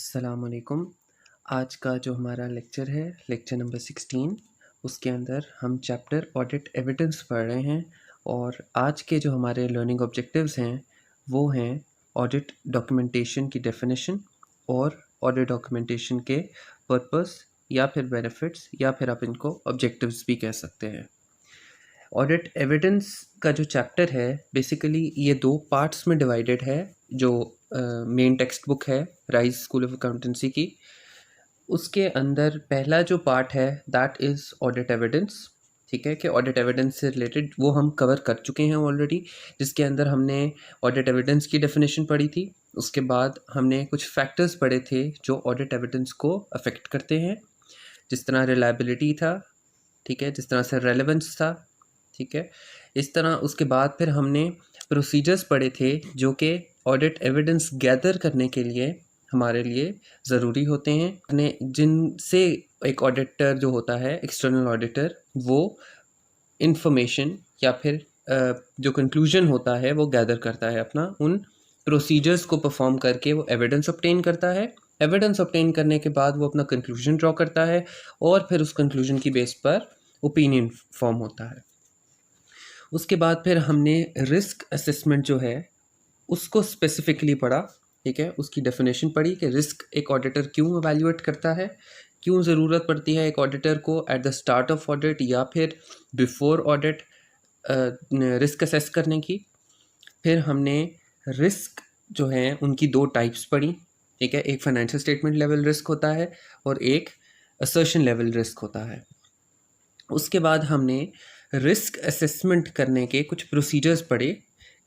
अस्सलाम वालेकुम। आज का जो हमारा लेक्चर है, लेक्चर नंबर 16, उसके अंदर हम चैप्टर ऑडिट एविडेंस पढ़ रहे हैं और आज के जो हमारे लर्निंग ऑब्जेक्टिव्स हैं वो हैं ऑडिट डॉक्यूमेंटेशन की डेफिनेशन और ऑडिट डॉक्यूमेंटेशन के पर्पस या फिर बेनिफिट्स या फिर आप इनको ऑब्जेक्टिव्स भी कह सकते हैं। ऑडिट एविडेंस का जो चैप्टर है बेसिकली ये दो पार्ट्स में डिवाइडेड है। जो मेन टेक्स्ट बुक है राइज स्कूल ऑफ अकाउंटेंसी की, उसके अंदर पहला जो पार्ट है दैट इज़ ऑडिट एविडेंस। ठीक है कि ऑडिट एविडेंस से रिलेटेड वो हम कवर कर चुके हैं ऑलरेडी, जिसके अंदर हमने ऑडिट एविडेंस की डेफिनेशन पढ़ी थी। उसके बाद हमने कुछ फैक्टर्स पढ़े थे जो ऑडिट एविडेंस को अफेक्ट करते हैं, जिस तरह रिलायबिलिटी था, ठीक है, जिस तरह से रेलेवेंस था, ठीक है। इस तरह उसके बाद फिर हमने प्रोसीजर्स पढ़े थे जो कि ऑडिट एविडेंस गैदर करने के लिए हमारे लिए ज़रूरी होते हैं, ने जिनसे एक ऑडिटर जो होता है, एक्सटर्नल ऑडिटर, वो इंफॉर्मेशन या फिर जो कंक्लूजन होता है वो गैदर करता है अपना उन प्रोसीजर्स को परफॉर्म करके वो एविडेंस ऑब्टेन करता है। एविडेंस ऑब्टेन करने के बाद वो अपना कंक्लूजन ड्रॉ करता है और फिर उस कंक्लूजन की बेस पर ओपिनियन फॉर्म होता है। उसके बाद फिर हमने रिस्क असेसमेंट जो है उसको स्पेसिफिकली पढ़ा, ठीक है। उसकी डेफिनेशन पढ़ी कि रिस्क एक ऑडिटर क्यों एवेल्युएट करता है, क्यों ज़रूरत पड़ती है एक ऑडिटर को at the start of audit या फिर बिफोर ऑडिट रिस्क असेस करने की। फिर हमने रिस्क जो है उनकी दो टाइप्स पढ़ी, ठीक है। एक फाइनेंशियल स्टेटमेंट लेवल रिस्क होता है और एक असर्शन लेवल रिस्क होता है। उसके बाद हमने रिस्क असेसमेंट करने के कुछ प्रोसीजर्स पढ़े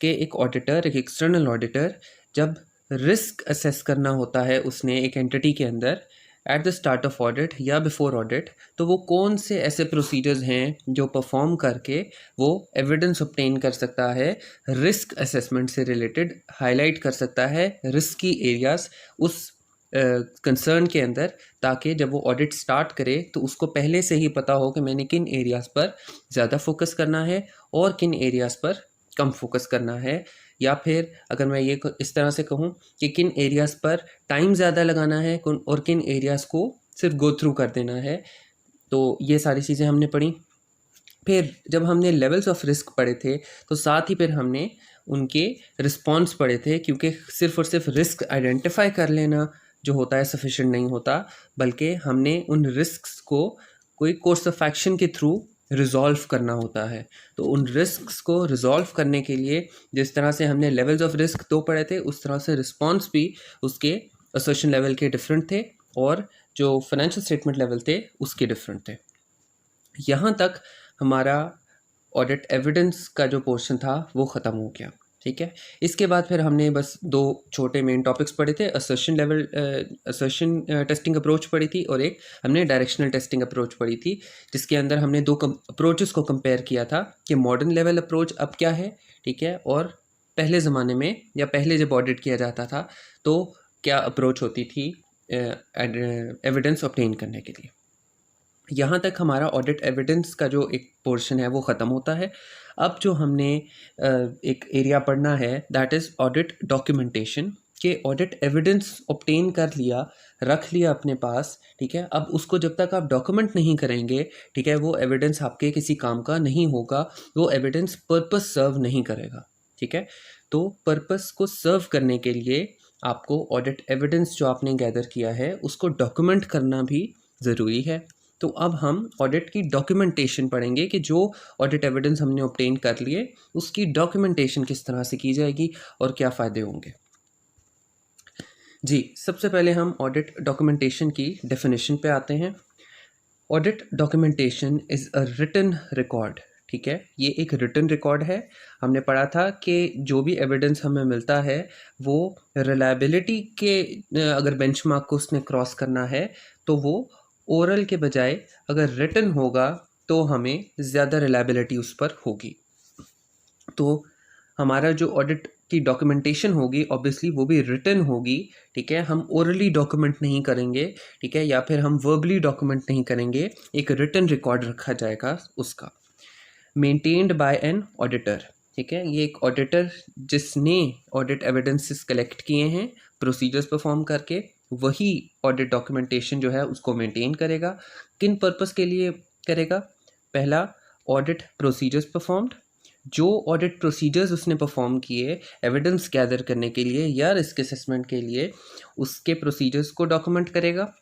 कि एक ऑडिटर, एक एक्सटर्नल ऑडिटर जब रिस्क असेस करना होता है उसने एक एंटिटी के अंदर at the start of audit या बिफोर ऑडिट, तो वो कौन से ऐसे प्रोसीजर्स हैं जो परफॉर्म करके वो एविडेंस ऑब्टेन कर सकता है, रिस्क असेसमेंट से रिलेटेड हाईलाइट कर सकता है रिस्की एरियाज उस कंसर्न के अंदर, ताकि जब वो ऑडिट स्टार्ट करे तो उसको पहले से ही पता हो कि मैंने किन एरियाज़ पर ज़्यादा फोकस करना है और किन एरियाज़ पर कम फोकस करना है। या फिर अगर मैं ये इस तरह से कहूँ कि किन एरियाज़ पर टाइम ज़्यादा लगाना है और किन एरियाज़ को सिर्फ गो थ्रू कर देना है। तो ये सारी चीज़ें हमने पढ़ी। फिर जब हमने लेवल्स ऑफ रिस्क पढ़े थे तो साथ ही फिर हमने उनके रिस्पॉन्स पढ़े थे, क्योंकि सिर्फ और सिर्फ रिस्क आइडेंटिफाई कर लेना जो होता है सफिशेंट नहीं होता, बल्कि हमने उन रिस्क्स को कोई कोर्स ऑफ एक्शन के थ्रू रिजॉल्व करना होता है। तो उन रिस्क्स को रिजॉल्व करने के लिए जिस तरह से हमने लेवल्स ऑफ रिस्क दो पढ़े थे, उस तरह से रिस्पॉन्स भी उसके असर्शन लेवल के डिफरेंट थे और जो फाइनेंशियल स्टेटमेंट लेवल थे उसके डिफरेंट थे। यहाँ तक हमारा ऑडिट एविडेंस का जो पोर्शन था वो ख़त्म हो गया, ठीक है। इसके बाद फिर हमने बस दो छोटे मेन टॉपिक्स पढ़े थे, असर्शन टेस्टिंग अप्रोच पढ़ी थी और एक हमने डायरेक्शनल टेस्टिंग अप्रोच पढ़ी थी, जिसके अंदर हमने दो अप्रोचेस को कंपेयर किया था कि मॉडर्न लेवल अप्रोच अब क्या है, ठीक है, और पहले ज़माने में या पहले जब ऑडिट किया जाता था तो क्या अप्रोच होती थी एविडेंस ऑब्टेन करने के लिए। यहाँ तक हमारा ऑडिट एविडेंस का जो एक पोर्शन है वो ख़त्म होता है। अब जो हमने एक एरिया पढ़ना है दैट इज़ ऑडिट डॉक्यूमेंटेशन, के ऑडिट एविडेंस ऑब्टेन कर लिया, रख लिया अपने पास, ठीक है। अब उसको जब तक आप डॉक्यूमेंट नहीं करेंगे, ठीक है, वो एविडेंस आपके किसी काम का नहीं होगा, वो एविडेंस पर्पस सर्व नहीं करेगा, ठीक है। तो पर्पस को सर्व करने के लिए आपको ऑडिट एविडेंस जो आपने गैदर किया है उसको डॉक्यूमेंट करना भी ज़रूरी है। तो अब हम ऑडिट की डॉक्यूमेंटेशन पढ़ेंगे कि जो ऑडिट एविडेंस हमने ऑब्टेन कर लिए उसकी डॉक्यूमेंटेशन किस तरह से की जाएगी और क्या फ़ायदे होंगे। जी, सबसे पहले हम ऑडिट डॉक्यूमेंटेशन की डेफिनेशन पे आते हैं। Audit documentation is a written record, ठीक है, ये एक रिटन रिकॉर्ड है। हमने पढ़ा था कि जो भी एविडेंस हमें मिलता है वो रिलायबिलिटी के अगर बेंचमार्क को उसने क्रॉस करना है तो वो ओरल के बजाय अगर रिटन होगा तो हमें ज़्यादा रिलायबिलिटी उस पर होगी। तो हमारा जो ऑडिट की डॉक्यूमेंटेशन होगी ऑब्वियसली वो भी रिटन होगी, ठीक है। हम ओरली डॉक्यूमेंट नहीं करेंगे, ठीक है, या फिर हम वर्बली डॉक्यूमेंट नहीं करेंगे, एक रिटन रिकॉर्ड रखा जाएगा उसका, मेंटेन्ड बाय एन ऑडिटर, ठीक है। ये एक ऑडिटर जिसने ऑडिट एविडेंसेस कलेक्ट किए हैं प्रोसीजर्स परफॉर्म करके, वही ऑडिट डॉक्यूमेंटेशन जो है उसको मेंटेन करेगा। किन पर्पस के लिए करेगा? पहला, ऑडिट प्रोसीजर्स परफॉर्म्ड, जो ऑडिट प्रोसीजर्स उसने परफॉर्म किए एविडेंस गैदर करने के लिए या रिस्क असेसमेंट के लिए, उसके प्रोसीजर्स को डॉक्यूमेंट करेगा।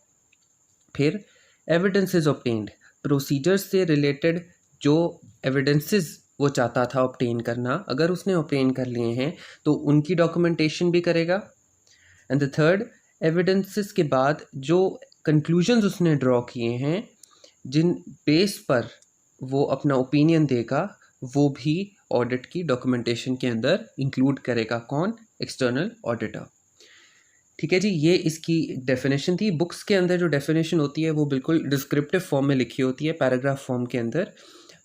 फिर एविडेंस इज ऑब्टेन्ड, प्रोसीजर्स से रिलेटेड जो एविडेंसेस वो चाहता था ऑब्टेन करना, अगर उसने ऑब्टेन कर लिए हैं तो उनकी डॉक्यूमेंटेशन भी करेगा। एंड द थर्ड, एविडेंसेस के बाद जो कंक्लूजन्स उसने ड्रॉ किए हैं, जिन बेस पर वो अपना ओपिनियन देगा, वो भी ऑडिट की डॉक्यूमेंटेशन के अंदर इंक्लूड करेगा। कौन? External auditor. ठीक है जी, ये इसकी डेफिनेशन थी। बुक्स के अंदर जो डेफिनेशन होती है वो बिल्कुल डिस्क्रिप्टिव फॉर्म में लिखी होती है, पैराग्राफ फॉर्म के अंदर।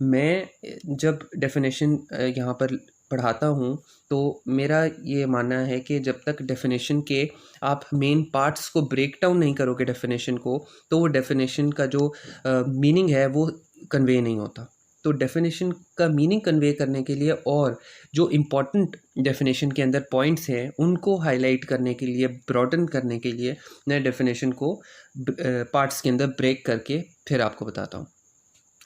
मैं जब डेफिनेशन यहाँ पर पढ़ाता हूँ तो मेरा ये मानना है कि जब तक डेफिनेशन के आप मेन पार्ट्स को ब्रेक डाउन नहीं करोगे डेफिनेशन को, तो वो डेफिनेशन का जो मीनिंग है वो कन्वे नहीं होता। तो डेफिनेशन का मीनिंग कन्वे करने के लिए और जो इम्पॉर्टेंट डेफिनेशन के अंदर पॉइंट्स हैं उनको हाईलाइट करने के लिए, ब्रॉडन करने के लिए मैं डेफिनेशन को पार्ट्स के अंदर ब्रेक करके फिर आपको बताता हूँ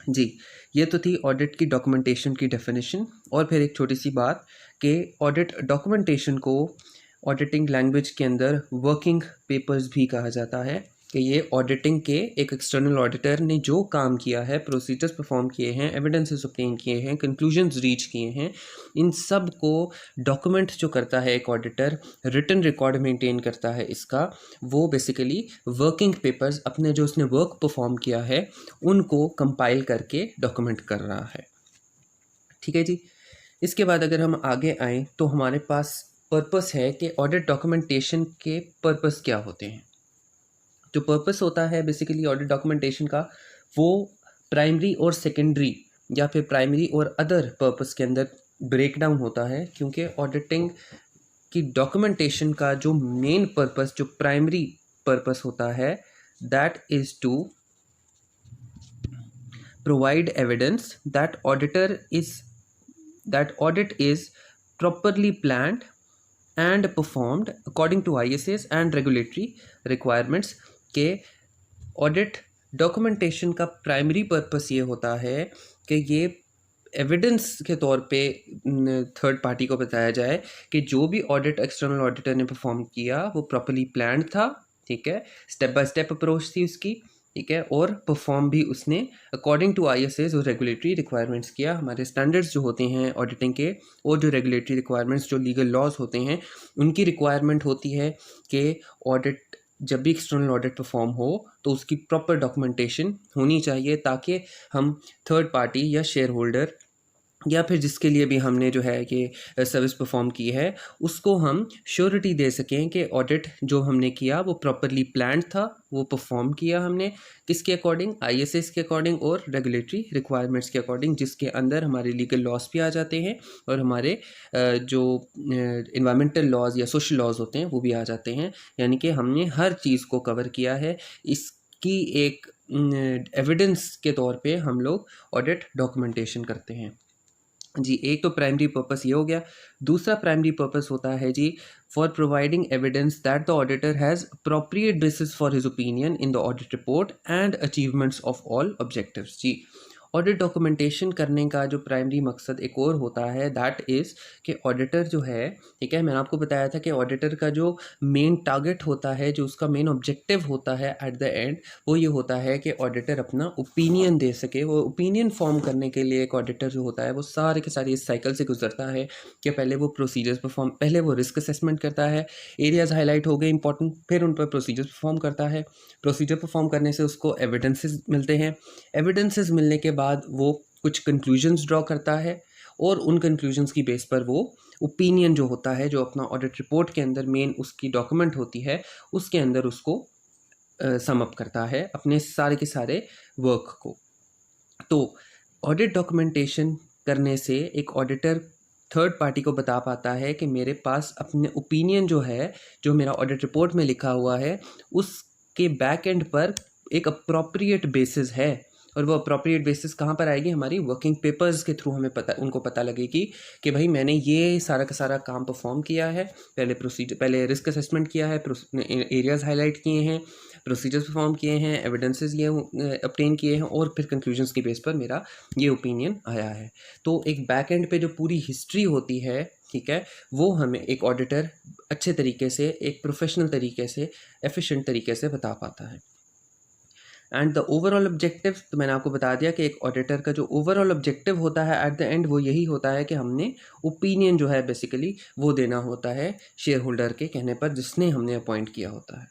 जी। ये तो थी ऑडिट की डॉक्यूमेंटेशन की डेफिनेशन। और फिर एक छोटी सी बात कि ऑडिट डॉक्यूमेंटेशन को ऑडिटिंग लैंग्वेज के अंदर वर्किंग पेपर्स भी कहा जाता है, कि ये ऑडिटिंग के एक एक्सटर्नल ऑडिटर ने जो काम किया है, प्रोसीजर्स परफॉर्म किए हैं, एविडेंसेस ऑब्टेन किए हैं, कंक्लूजन्स रीच किए हैं, इन सब को डॉक्यूमेंट जो करता है एक ऑडिटर, रिटन रिकॉर्ड मेंटेन करता है इसका, वो बेसिकली वर्किंग पेपर्स अपने जो उसने वर्क परफॉर्म किया है उनको कंपाइल करके डॉक्यूमेंट कर रहा है। ठीक है जी। इसके बाद अगर हम आगे आएँ तो हमारे पास पर्पस है कि ऑडिट डॉक्यूमेंटेशन के पर्पस क्या होते हैं। जो पर्पस होता है बेसिकली ऑडिट डॉक्यूमेंटेशन का, वो प्राइमरी और सेकेंडरी या फिर प्राइमरी और अदर पर्पस के अंदर ब्रेक डाउन होता है, क्योंकि ऑडिटिंग की डॉक्यूमेंटेशन का जो मेन पर्पस, जो प्राइमरी पर्पस होता है, that is to provide evidence that audit is properly planned and performed according to ISAs and regulatory requirements। के ऑडिट डॉक्यूमेंटेशन का प्राइमरी पर्पस ये होता है कि ये एविडेंस के तौर पे थर्ड पार्टी को बताया जाए कि जो भी ऑडिट एक्सटर्नल ऑडिटर ने परफॉर्म किया वो प्रॉपरली प्लान्ड था, ठीक है, स्टेप बाय स्टेप अप्रोच थी उसकी, ठीक है, और परफॉर्म भी उसने अकॉर्डिंग टू ISAs और रेगुलेटरी रिक्वायरमेंट्स किया। हमारे स्टैंडर्ड्स जो होते हैं ऑडिटिंग के और जो रेगुलेटरी रिक्वायरमेंट्स, जो लीगल लॉज होते हैं, उनकी रिक्वायरमेंट होती है कि ऑडिट, जब भी एक्सटर्नल ऑडिट परफॉर्म हो तो उसकी प्रॉपर डॉक्यूमेंटेशन होनी चाहिए, ताकि हम थर्ड पार्टी या शेयर होल्डर या फिर जिसके लिए भी हमने जो है कि सर्विस परफॉर्म की है, उसको हम श्योरिटी दे सकें कि ऑडिट जो हमने किया वो प्रॉपरली प्लान्ड था, वो परफॉर्म किया हमने किसके अकॉर्डिंग, ISAs के अकॉर्डिंग और रेगुलेटरी रिक्वायरमेंट्स के अकॉर्डिंग, जिसके अंदर हमारे लीगल लॉस भी आ जाते हैं और हमारे जो इन्वायरमेंटल लॉज या सोशल लॉज होते हैं वो भी आ जाते हैं। यानी कि हमने हर चीज़ को कवर किया है। इसकी एक एविडेंस के तौर पे हम लोग ऑडिट डॉक्यूमेंटेशन करते हैं जी। एक तो प्राइमरी पर्पस ये हो गया। दूसरा प्राइमरी पर्पस होता है जी, for providing evidence that the auditor has appropriate basis for his opinion in the audit report and achievements of all objectives जी। ऑडिट डॉक्यूमेंटेशन करने का जो प्राइमरी मकसद एक और होता है, दैट इज़ कि ऑडिटर जो है, ठीक है, मैंने आपको बताया था कि ऑडिटर का जो मेन टारगेट होता है, जो उसका मेन ऑब्जेक्टिव होता है एट द एंड, वो ये होता है कि ऑडिटर अपना ओपिनियन दे सके। वो ओपिनियन फॉर्म करने के लिए एक ऑडिटर जो होता है वो सारे के सारे इस साइकिल से गुजरता है कि पहले वो प्रोसीजर्स परफॉर्म, पहले वो रिस्क असेसमेंट करता है, एरियाज हाईलाइट हो गए इंपॉर्टेंट, फिर उन पर प्रोसीजर्स परफॉर्म करता है। प्रोसीजर परफॉर्म करने से उसको एविडेंसेस मिलते हैं, एविडेंसेस मिलने के बाद वो कुछ कंक्लूजन्स ड्रॉ करता है और उन कंक्लूजन्स की बेस पर वो ओपिनियन जो होता है, जो अपना ऑडिट रिपोर्ट के अंदर मेन उसकी डॉक्यूमेंट होती है, उसके अंदर उसको सम अप करता है अपने सारे के सारे वर्क को। तो ऑडिट डॉक्यूमेंटेशन करने से एक ऑडिटर थर्ड पार्टी को बता पाता है कि मेरे पास अपने ओपिनियन जो है, जो मेरा ऑडिट रिपोर्ट में लिखा हुआ है, उसके बैक एंड पर एक अप्रोप्रिएट बेसिस है और वो अप्रोप्रिएट बेसिस कहाँ पर आएगी, हमारी वर्किंग पेपर्स के थ्रू हमें उनको पता लगेगी कि भाई मैंने ये सारा का सारा काम परफॉर्म किया है, पहले रिस्क असेसमेंट किया है, एरियाज हाईलाइट किए हैं, प्रोसीजर्स परफॉर्म किए हैं, एविडेंसेस ये obtain किए हैं, और फिर कंक्लूजन्स के बेस पर मेरा ये ओपिनियन आया है। तो एक बैक एंड पे जो पूरी हिस्ट्री होती है, ठीक है, वो हमें एक ऑडिटर अच्छे तरीके से, एक प्रोफेशनल तरीके से, एफिशिएंट तरीके से बता पाता है। एंड द ओवरऑल ऑब्जेक्टिव, तो मैंने आपको बता दिया कि एक ऑडिटर का जो ओवरऑल ऑब्जेक्टिव होता है एट द एंड, वो यही होता है कि हमने ओपिनियन जो है बेसिकली वो देना होता है शेयर होल्डर के कहने पर, जिसने हमने अपॉइंट किया होता है।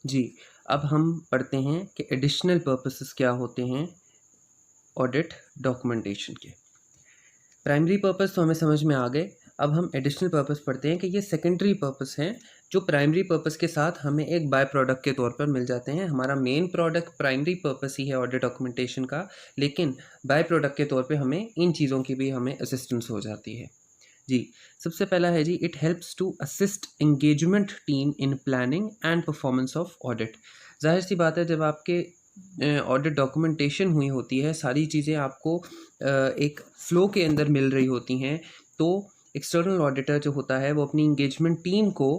जी, अब हम पढ़ते हैं कि एडिशनल पर्पसेस क्या होते हैं ऑडिट डॉक्यूमेंटेशन के। प्राइमरी पर्पस तो हमें समझ में आ गए। अब हम एडिशनल पर्पस पढ़ते हैं कि ये सेकेंडरी पर्पस हैं जो प्राइमरी पर्पस के साथ हमें एक बाय प्रोडक्ट के तौर पर मिल जाते हैं। हमारा मेन प्रोडक्ट प्राइमरी पर्पस ही है ऑडिट डॉक्यूमेंटेशन का, लेकिन बाय प्रोडक्ट के तौर पे हमें इन चीज़ों की भी हमें असिस्टेंस हो जाती है। जी, सबसे पहला है जी, it helps to assist engagement team in planning and performance of audit. जाहिर सी बात है, जब आपके ऑडिट डॉक्यूमेंटेशन हुई होती है, सारी चीज़ें आपको एक फ़्लो के अंदर मिल रही होती हैं, तो एक्सटर्नल ऑडिटर जो होता है वो अपनी इंगेजमेंट टीम को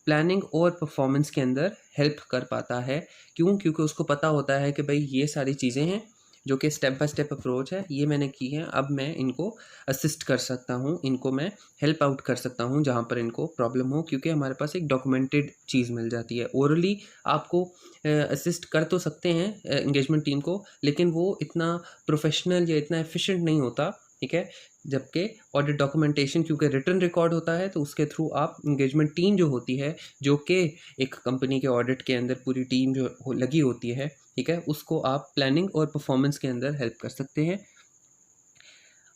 प्लानिंग और परफॉर्मेंस के अंदर हेल्प कर पाता है। क्यों? क्योंकि उसको पता होता है कि भाई ये सारी चीज़ें हैं जो कि स्टेप बाय स्टेप अप्रोच है, ये मैंने की है, अब मैं इनको असिस्ट कर सकता हूँ, इनको मैं हेल्प आउट कर सकता हूँ जहाँ पर इनको प्रॉब्लम हो, क्योंकि हमारे पास एक डॉक्यूमेंटेड चीज़ मिल जाती है। ओरली आपको असिस्ट कर तो सकते हैं एंगेजमेंट टीम को, लेकिन वो इतना प्रोफेशनल या इतना एफिशिएंट नहीं होता, ठीक है। जबकि ऑडिट डॉक्यूमेंटेशन क्योंकि रिटन रिकॉर्ड होता है, तो उसके थ्रू आप एंगेजमेंट टीम जो होती है, जो कि एक कंपनी के ऑडिट के अंदर पूरी टीम जो लगी होती है, ठीक है, उसको आप प्लानिंग और परफॉर्मेंस के अंदर हेल्प कर सकते हैं।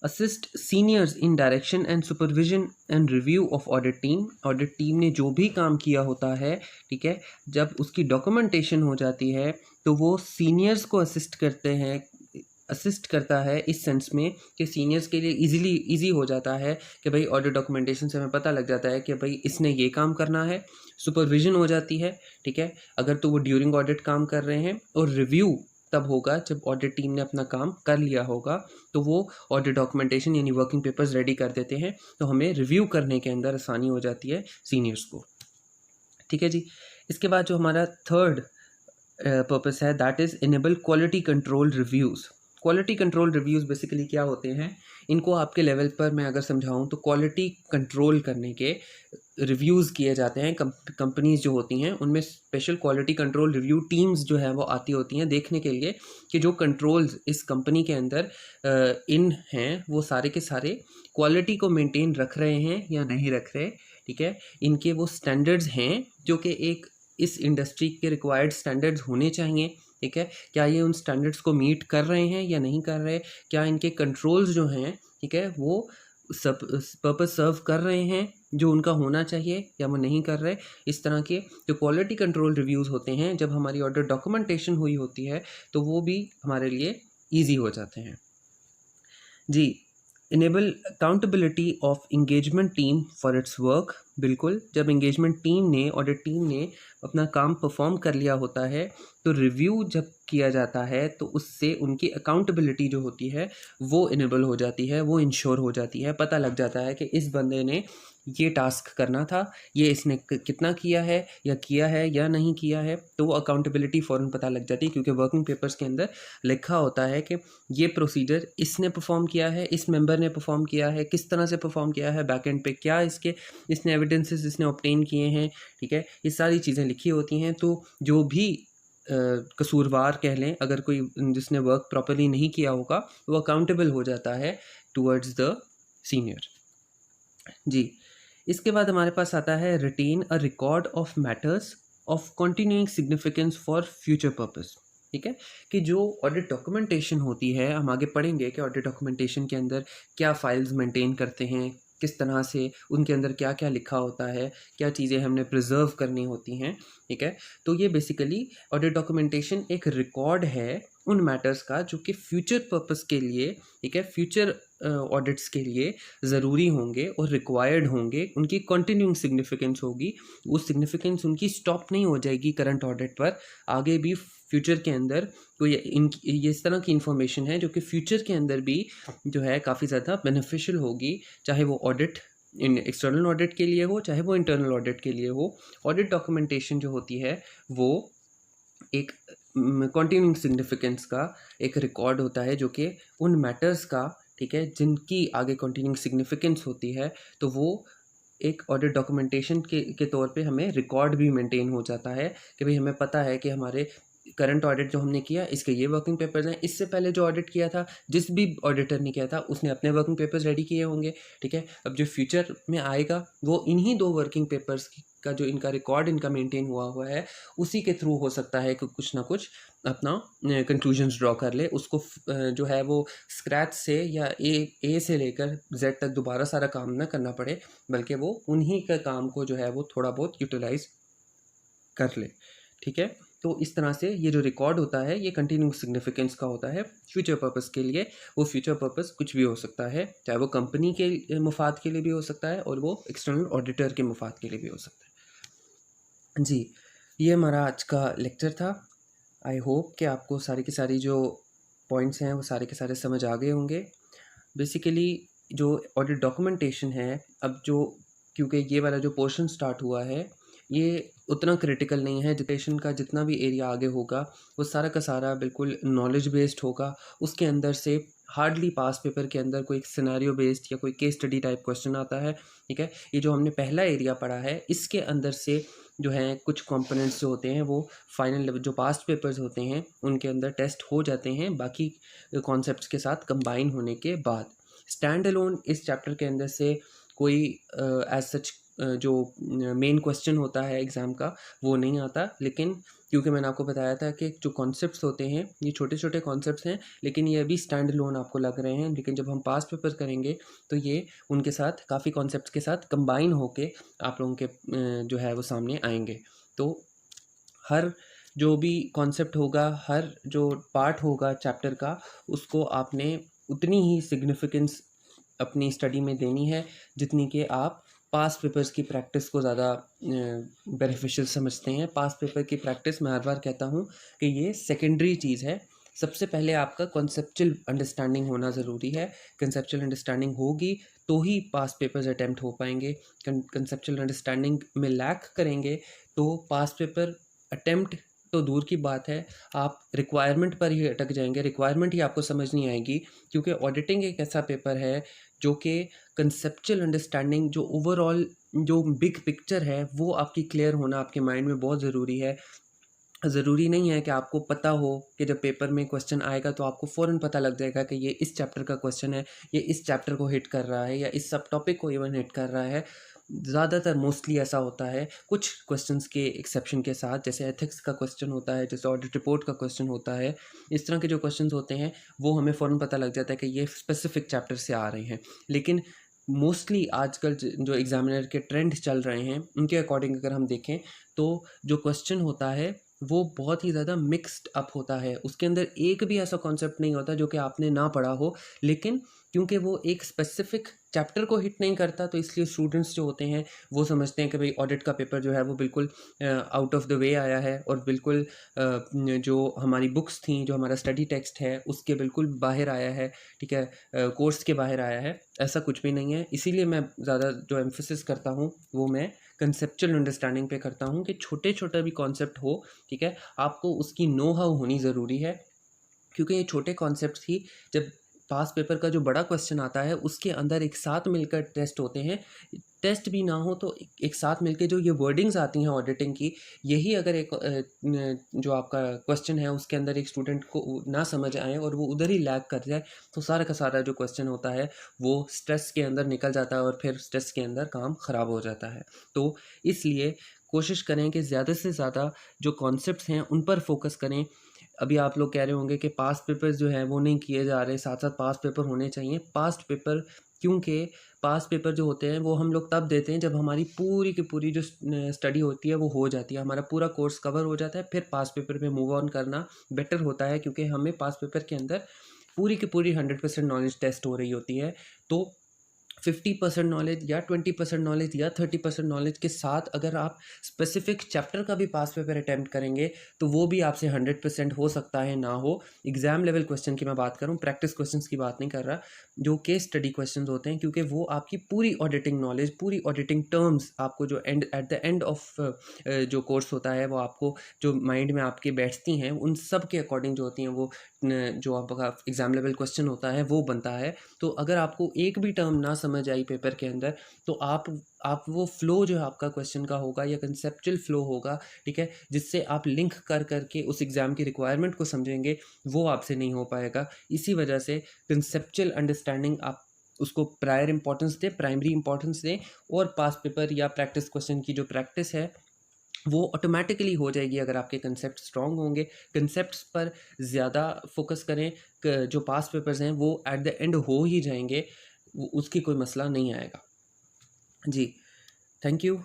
Assist seniors in direction and supervision and review of audit team ने जो भी काम किया होता है, ठीक है, जब उसकी डॉक्यूमेंटेशन हो जाती है तो वो सीनियर्स को असिस्ट करता है इस सेंस में कि सीनियर्स के लिए ईजी हो जाता है कि भाई ऑडिट डॉक्यूमेंटेशन से हमें पता लग जाता है कि भाई इसने ये काम करना है, सुपरविजन हो जाती है, ठीक है, अगर तो वो ड्यूरिंग ऑडिट काम कर रहे हैं, और रिव्यू तब होगा जब ऑडिट टीम ने अपना काम कर लिया होगा, तो वो ऑडिट डॉक्यूमेंटेशन यानी वर्किंग पेपर्स रेडी कर देते हैं, तो हमें रिव्यू करने के अंदर आसानी हो जाती है सीनियर्स को, ठीक है जी। इसके बाद जो हमारा थर्ड पर्पस है, that is enable quality control reviews. Quality control reviews basically क्या होते हैं, इनको आपके लेवल पर मैं अगर समझाऊं तो क्वालिटी कंट्रोल करने के रिव्यूज़ किए जाते हैं। कंपनीज़ जो होती हैं उनमें special quality control review teams जो है वो आती होती हैं देखने के लिए कि जो कंट्रोल्स इस कंपनी के अंदर इन हैं वो सारे के सारे क्वालिटी को मेंटेन रख रहे हैं या नहीं रख रहे, ठीक है, इनके वो स्टैंडर्ड्स हैं जो कि एक इस इंडस्ट्री के रिक्वायर्ड स्टैंडर्ड्स होने चाहिए, ठीक है, क्या ये उन स्टैंडर्ड्स को मीट कर रहे हैं या नहीं कर रहे, क्या इनके कंट्रोल्स जो हैं, ठीक है, वो सब पर्पस सर्व कर रहे हैं जो उनका होना चाहिए या वो नहीं कर रहे। इस तरह के जो क्वालिटी कंट्रोल रिव्यूज़ होते हैं, जब हमारी ऑडिट डॉक्यूमेंटेशन हुई होती है तो वो भी हमारे लिए ईजी हो जाते हैं जी। Enable accountability of engagement team for its work. बिल्कुल, जब इंगेजमेंट टीम ने, ऑडिट टीम ने अपना काम परफॉर्म कर लिया होता है, तो रिव्यू जब किया जाता है तो उससे उनकी अकाउंटेबिलिटी जो होती है वो इनेबल हो जाती है, वो इंश्योर हो जाती है। पता लग जाता है कि इस बंदे ने ये टास्क करना था, ये इसने कितना किया है या नहीं किया है, तो वो अकाउंटेबिलिटी फ़ौरन पता लग जाती है, क्योंकि वर्किंग पेपर्स के अंदर लिखा होता है कि ये प्रोसीजर इसने परफॉर्म किया है, इस मेंबर ने परफॉर्म किया है, किस तरह से परफॉर्म किया है, बैक एंड पे क्या इसने एविडेंसेस इसने ऑब्टेन किए हैं, ठीक है, ये सारी चीज़ें लिखी होती हैं। तो जो भी कसूरवार कह लें, अगर कोई जिसने वर्क प्रॉपरली नहीं किया होगा, वो अकाउंटेबल हो जाता है टूवर्ड्स द सीनियर जी। इसके बाद हमारे पास आता है written a record of matters of continuing significance for future purpose, ठीक है, कि जो ऑडिट डॉक्यूमेंटेशन होती है, हम आगे पढ़ेंगे कि ऑडिट डॉक्यूमेंटेशन के अंदर क्या फाइल्स मेंटेन करते हैं, किस तरह से उनके अंदर क्या क्या लिखा होता है, क्या चीज़ें हमने प्रिजर्व करनी होती हैं, ठीक है। तो ये बेसिकली ऑडिट डॉक्यूमेंटेशन एक रिकॉर्ड है उन मैटर्स का जो कि फ्यूचर पर्पस के लिए, ठीक है, फ्यूचर ऑडिट्स के लिए ज़रूरी होंगे और रिक्वायर्ड होंगे, उनकी कंटिन्यूइंग सिग्निफिकेंस होगी, वो सिग्निफिकेंस उनकी स्टॉप नहीं हो जाएगी करंट ऑडिट पर, आगे भी फ्यूचर के अंदर कोई ये इस तरह की इन्फॉर्मेशन है जो कि फ्यूचर के अंदर भी जो है काफ़ी ज़्यादा बेनिफिशियल होगी, चाहे वो ऑडिट एक्सटर्नल ऑडिट के लिए हो, चाहे वो इंटरनल ऑडिट के लिए हो। ऑडिट डॉक्यूमेंटेशन जो होती है वो एक कंटिन्यूइंग सिग्निफिकेंस का एक रिकॉर्ड होता है जो कि उन मैटर्स का, ठीक है, जिनकी आगे कंटिन्यूइंग सिग्निफिकेंस होती है, तो वो एक ऑडिट डॉक्यूमेंटेशन के तौर पे हमें रिकॉर्ड भी मेंटेन हो जाता है कि भाई हमें पता है कि हमारे करंट ऑडिट जो हमने किया इसके ये वर्किंग पेपर्स हैं, इससे पहले जो ऑडिट किया था जिस भी ऑडिटर ने किया था उसने अपने वर्किंग पेपर्स रेडी किए होंगे, ठीक है। अब जो फ्यूचर में आएगा वो इन्हीं 2 वर्किंग पेपर्स का जो इनका रिकॉर्ड इनका मेंटेन हुआ हुआ है उसी के थ्रू हो सकता है कि कुछ ना कुछ अपना कंक्लूजन्स ड्रॉ कर ले, उसको जो है वो स्क्रैच से या ए से लेकर जेड तक दोबारा सारा काम ना करना पड़े, बल्कि वो उन्हीं का काम को जो है वो थोड़ा बहुत यूटिलाइज कर ले, ठीक है। तो इस तरह से ये जो रिकॉर्ड होता है ये कंटिन्यू सिग्निफिकेंस का होता है फ्यूचर पर्पस के लिए। वो फ्यूचर पर्पस कुछ भी हो सकता है, चाहे वो कंपनी के मुफाद के लिए भी हो सकता है और वो एक्सटर्नल ऑडिटर के मुफाद के लिए भी हो सकता है। जी, ये हमारा आज का लेक्चर था। आई होप कि आपको सारी की सारी जो पॉइंट्स हैं वो सारे के सारे समझ आ गए होंगे। बेसिकली जो ऑडिट डॉक्यूमेंटेशन है, अब जो क्योंकि ये वाला जो पोर्शन स्टार्ट हुआ है ये उतना क्रिटिकल नहीं है, एजुकेशन का जितना भी एरिया आगे होगा वो सारा का सारा बिल्कुल नॉलेज बेस्ड होगा। उसके अंदर से हार्डली पास पेपर के अंदर कोई सिनेरियो बेस्ड या कोई केस स्टडी टाइप क्वेश्चन आता है, ठीक है। ये जो हमने पहला एरिया पढ़ा है इसके अंदर से जो है कुछ कंपोनेंट्स जो होते हैं वो फाइनल लेवल जो पास्ट पेपर्स होते हैं उनके अंदर टेस्ट हो जाते हैं बाकी कॉन्सेप्ट्स के साथ कंबाइन होने के बाद। स्टैंड अलोन इस चैप्टर के अंदर से कोई एज सच जो मेन क्वेश्चन होता है एग्ज़ाम का वो नहीं आता, लेकिन क्योंकि मैंने आपको बताया था कि जो कॉन्सेप्ट्स होते हैं ये छोटे छोटे कॉन्सेप्ट्स हैं, लेकिन ये अभी स्टैंड अलोन आपको लग रहे हैं, लेकिन जब हम पास पेपर करेंगे तो ये उनके साथ काफ़ी कॉन्सेप्ट्स के साथ कंबाइन होके आप लोगों के जो है वो सामने आएंगे। तो हर जो भी कॉन्सेप्ट होगा, हर जो पार्ट होगा चैप्टर का, उसको आपने उतनी ही सिग्निफिकेंस अपनी स्टडी में देनी है जितनी कि आप पास्ट पेपर्स की प्रैक्टिस को ज़्यादा बेनिफिशियल समझते हैं। पास्ट पेपर की प्रैक्टिस मैं हर बार कहता हूँ कि ये सेकेंडरी चीज़ है। सबसे पहले आपका कॉन्सेप्चुअल अंडरस्टैंडिंग होना ज़रूरी है। कंसेप्चुअल अंडरस्टैंडिंग होगी तो ही पास्ट पेपर्स अटैम्प्ट हो पाएंगे। कंसेप्चुअल अंडरस्टैंडिंग में लैक करेंगे तो पास्ट पेपर अटैम्प्ट तो दूर की बात है, आप रिक्वायरमेंट पर ही अटक जाएंगे। रिक्वायरमेंट ही आपको समझ नहीं आएगी, क्योंकि ऑडिटिंग एक ऐसा पेपर है जो कि कंसेप्चुअल अंडरस्टैंडिंग जो ओवरऑल जो बिग पिक्चर है वो आपकी क्लियर होना आपके माइंड में बहुत ज़रूरी है। ज़रूरी नहीं है कि आपको पता हो कि जब पेपर में क्वेश्चन आएगा तो आपको फ़ौरन पता लग जाएगा कि ये इस चैप्टर का क्वेश्चन है, ये इस चैप्टर को हिट कर रहा है या इस सब टॉपिक को इवन हिट कर रहा है। ज़्यादातर मोस्टली ऐसा होता है, कुछ क्वेश्चंस के एक्सेप्शन के साथ, जैसे एथिक्स का क्वेश्चन होता है, जैसे ऑडिट रिपोर्ट का क्वेश्चन होता है। इस तरह के जो क्वेश्चंस होते हैं वो हमें फ़ौरन पता लग जाता है कि ये स्पेसिफिक चैप्टर से आ रहे हैं। लेकिन मोस्टली आजकल जो एग्जामिनर के ट्रेंड चल रहे हैं उनके अकॉर्डिंग अगर हम देखें तो जो क्वेश्चन होता है वो बहुत ही ज़्यादा मिक्स्ड अप होता है। उसके अंदर एक भी ऐसा कॉन्सेप्ट नहीं होता जो कि आपने ना पढ़ा हो, लेकिन क्योंकि वो एक स्पेसिफिक चैप्टर को हिट नहीं करता तो इसलिए स्टूडेंट्स जो होते हैं वो समझते हैं कि भाई ऑडिट का पेपर जो है वो बिल्कुल आउट ऑफ द वे आया है और बिल्कुल जो हमारी बुक्स थी, जो हमारा स्टडी टेक्स्ट है उसके बिल्कुल बाहर आया है, ठीक है, कोर्स के बाहर आया है। ऐसा कुछ भी नहीं है। इसीलिए मैं ज़्यादा जो एम्फेसिस करता हूँ वो मैं कंसेप्चुअल अंडरस्टैंडिंग पे करता हूँ कि छोटे छोटा भी कॉन्सेप्ट हो, ठीक है, आपको उसकी नो हाउ होनी ज़रूरी है। क्योंकि ये छोटे कॉन्सेप्ट ही जब पास पेपर का जो बड़ा क्वेश्चन आता है उसके अंदर एक साथ मिलकर टेस्ट होते हैं। टेस्ट भी ना हो तो एक साथ मिलकर जो ये वर्डिंग्स आती हैं ऑडिटिंग की, यही अगर एक जो आपका क्वेश्चन है उसके अंदर एक स्टूडेंट को ना समझ आए और वो उधर ही लैग कर जाए तो सारा का सारा जो क्वेश्चन होता है वो स्ट्रेस के अंदर निकल जाता है और फिर स्ट्रेस के अंदर काम ख़राब हो जाता है। तो इसलिए कोशिश करें कि ज़्यादा से ज़्यादा जो कॉन्सेप्ट्स हैं उन पर फोकस करें। अभी आप लोग कह रहे होंगे कि पास्ट पेपर्स जो है वो नहीं किए जा रहे, साथ साथ पास्ट पेपर होने चाहिए। पास्ट पेपर क्योंकि पास्ट पेपर जो होते हैं वो हम लोग तब देते हैं जब हमारी पूरी की पूरी जो स्टडी होती है वो हो जाती है, हमारा पूरा कोर्स कवर हो जाता है, फिर पास्ट पेपर पे मूव ऑन करना बेटर होता है, क्योंकि हमें पास्ट पेपर के अंदर पूरी की पूरी 100% नॉलेज टेस्ट हो रही होती है। तो 50% नॉलेज या 20% नॉलेज या 30% नॉलेज के साथ अगर आप स्पेसिफिक चैप्टर का भी पास पेपर अटैम्प्ट करेंगे तो वो भी आपसे 100% हो सकता है, ना हो। एग्जाम लेवल क्वेश्चन की मैं बात करूँ, प्रैक्टिस क्वेश्चंस की बात नहीं कर रहा, जो केस स्टडी क्वेश्चंस होते हैं, क्योंकि वो आपकी पूरी ऑडिटिंग नॉलेज, पूरी ऑडिटिंग टर्म्स आपको जो एट द एंड ऑफ जो कोर्स होता है वो आपको जो माइंड में आपके बैठती हैं उन सब के अकॉर्डिंग जो होती हैं वो जो आपका एग्जाम लेवल क्वेश्चन होता है वो बनता है। तो अगर आपको एक भी टर्म ना समझ आई पेपर के अंदर तो आप वो फ्लो जो है आपका क्वेश्चन का होगा या कंसेप्चुअल फ्लो होगा, ठीक है, जिससे आप लिंक कर करके उस एग्ज़ाम की रिक्वायरमेंट को समझेंगे, वो आपसे नहीं हो पाएगा। इसी वजह से कंसेप्चुअल अंडरस्टैंडिंग आप उसको प्रायर इंपॉर्टेंस दें, प्राइमरी इंपॉर्टेंस दें, और पास पेपर या प्रैक्टिस क्वेश्चन की जो प्रैक्टिस है वो ऑटोमेटिकली हो जाएगी अगर आपके कंसेप्ट स्ट्रांग होंगे। कंसेप्ट्स पर ज़्यादा फोकस करें, जो पास पेपर्स हैं वो एट द एंड हो ही जाएंगे, उसकी कोई मसला नहीं आएगा। जी, थैंक यू।